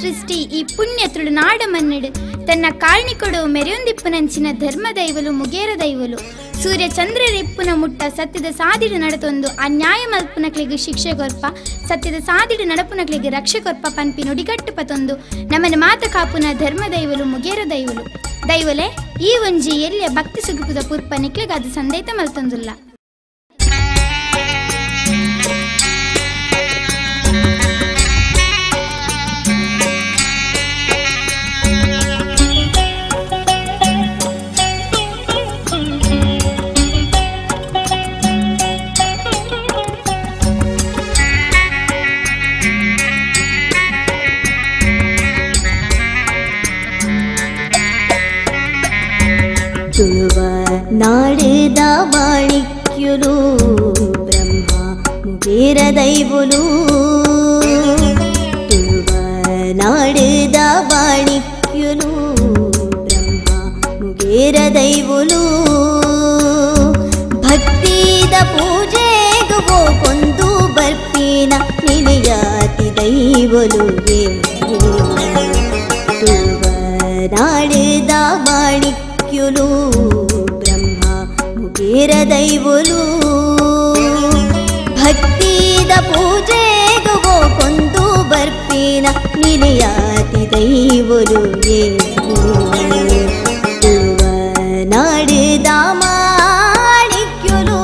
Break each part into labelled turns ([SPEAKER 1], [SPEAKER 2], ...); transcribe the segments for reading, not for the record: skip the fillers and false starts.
[SPEAKER 1] ಸೃಷ್ಟಿ ಈ ಪುಣ್ಯತುಳು ನಾಡ ಮನ್ನಡು ತನ್ನ ಕಾಳ್ನಿಕೊಡು ಮೆರೆಯೊಂದಿಪ್ಪುನಂಚಿನ ಧರ್ಮ ದೈವಲು ಮುಗೇರ ದೈವಲು ಸೂರ್ಯ ಚಂದ್ರರಿಪ್ಪುನ ಮುಟ್ಟ ಸತ್ಯದ ಸಾದಿಡು ನಡತೊಂದು ಅನ್ಯಾಯ ಮಲ್ಪುನಕ್ಲೆಗ್ ಶಿಕ್ಷೆ ಕೊರ್ಪ ಸತ್ಯದ ಸಾದಿಡು ನಡಪುನಕ್ಲೆಗ್ ರಕ್ಷೆ ಕೊರ್ಪ ಪನ್ಪಿ ನುಡಿಗಟ್ಟು ಪತೊಂದು ನಮ್ಮನ ಮಾತ ಕಾಪುನ ಧರ್ಮ ದೈವಲು ಮುಗೇರ ದೈವಲು ದೈವಲೆ ಈ ಒಂಜಿ ಎಲ್ಲಿಯ ಭಕ್ತಿ ಸುಗುಪುದ ಪುರ್ಪ ನಿಕ್ಲೆಗ್ ಅದು ಸಂದೇತ ಮಲ್ತೊಂದುಲ್ಲ.
[SPEAKER 2] ತುಳುವ ನಾಡಿದ ಮಾಣಿಕ್ಯುಲು ಬ್ರಹ್ಮ ಮುಗೇರ ದೈವಲು ತುಳುವ ನಾಡಿದ ಮಾಣಿಕ್ಯುಲು ಬ್ರಹ್ಮ ಮುಗೇರ ದೈವಲು ಭಕ್ತಿದ ಪೂಜೆಗೂ ಕೊಂದು ಬರ್ಪಿನ ನಿಲಯಾತಿ ದೈವಲು ತುಳುವ ನಾಡಿದ ಮಾಣಿಕ್ಯುಲು ಬ್ರಹ್ಮ ಮುಗೇರ ದೈವಲು ಭಕ್ತಿದ ಪೂಜೆಗೂ ಕೊಂದು ಬರ್ಪಿನ ನಿಲಯಾತಿ ದೈವಲು ತುಳುವ ನಾಡಿದ ಮಾಣಿಕ್ಯುಲು.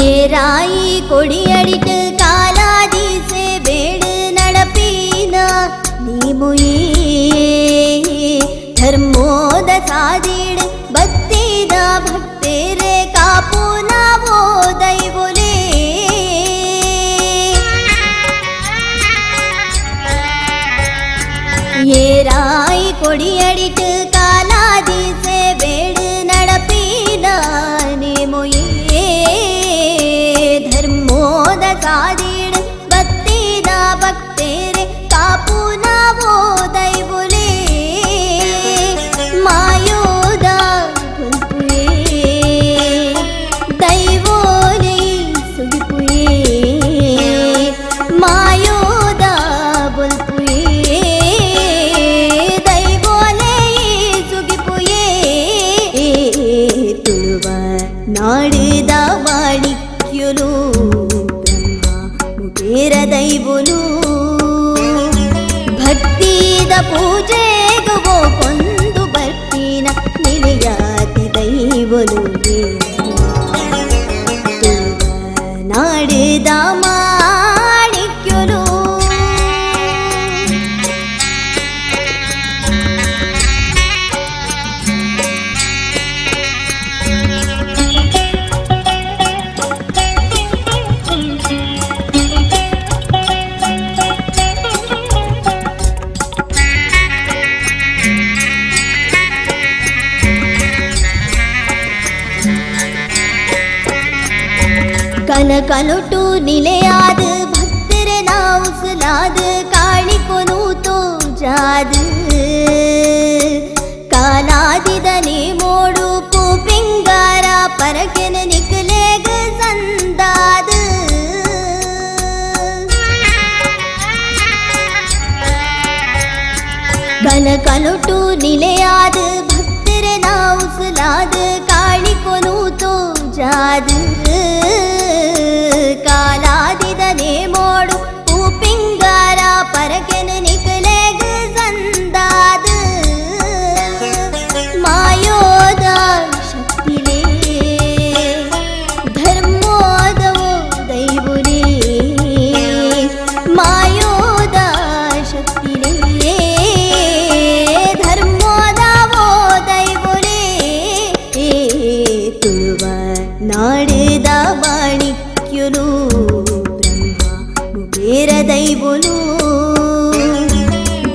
[SPEAKER 2] ஏராயி கொடியடிட்டு காலாதீசே வேடு நடப்பீன நீமுயே धर्मोद सादीड भक्तिद भक्तेरे कापुनावो दैवोले ஏராயி கொடியடிட்டு காலாதீசே வேடு நடப்பீன நீமுயே धर्मोद सादीड भक्तिद भक्तेरे कापुनावो दैवोले मायोद पुल्पुये दैवोले सुगिपुये मायोद पुल्पुये दैवोले सुगिपुये ತುಳುವ ನಾಡಿದ ಮಾಣಿಕ್ಯುಲು ಬ್ರಹ್ಮ ಮುಗೇರ ದೈವಲು ಭಕ್ತಿದ ಪೂಜೆಗೂ ಕೊಂದು ಬರ್ಪಿನ ನಿಲಯಾತಿ ದೈವಲು ತುಳುವ ನಾಡಿದ ಮಾಣಿಕ್ಯುಲು. ಕನಕನುಟು ನಿಲೆಯಾದ ಭಕ್ತರ ನಾವುಸಲಾದ ಕಾಣಿಕೊನು ತೋಜಾದ ಕಾಲಾದಿದನೆ ಮೋಡು ಕೂಪಿಂಗಾರ ಪರಕೆನ ನಿಕಲೇಗ ಸಂದಾದ ಕನಕನುಟು ನಿಲೆಯಾದ ಭಕ್ತರ ನಾವುಸಲಾದ ಕಾಣಿಕೊನು ತೋಜಾದ ಕಾಲಾದಿದನೆ ಮೋಡು ಕೂಪಿಂಗಾರ ಪರಕೆನ ನಿಕಲೇಗ ಸಂದಾದ ಮಾಯೋದ ಶಕ್ತಿಲೇ ಧರ್ಮೋದವೋ ದೈವಲೇ ಮಾಯೋದ ಶಕ್ತಿಲೇ ಧರ್ಮೋದವೋ ದೈವಲೇ ತುಳುವ ನಾಡಿದ ಮಾಣಿಕ್ಯುಲು ಬ್ರಹ್ಮ ಮುಗೇರ ದೈವಲು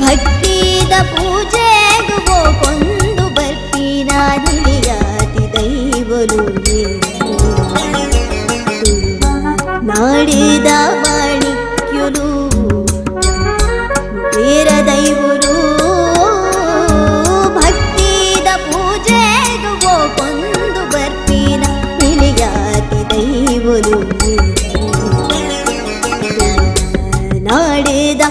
[SPEAKER 2] ಭಕ್ತಿದ ಪೂಜೆಗೂ ಕೊಂದು ಬರ್ಪಿನ ನಾಡಿದ ಮಾಣಿಕ್ಯುಲು ಮುಗೇರ ದೈವಲು ಭಕ್ತಿದ ಪೂಜೆದು ಕೊಂದು ಬರ್ಪಿನ ಇಳಿಯಾತಿ ದೈವಲು ನಾಡಿದ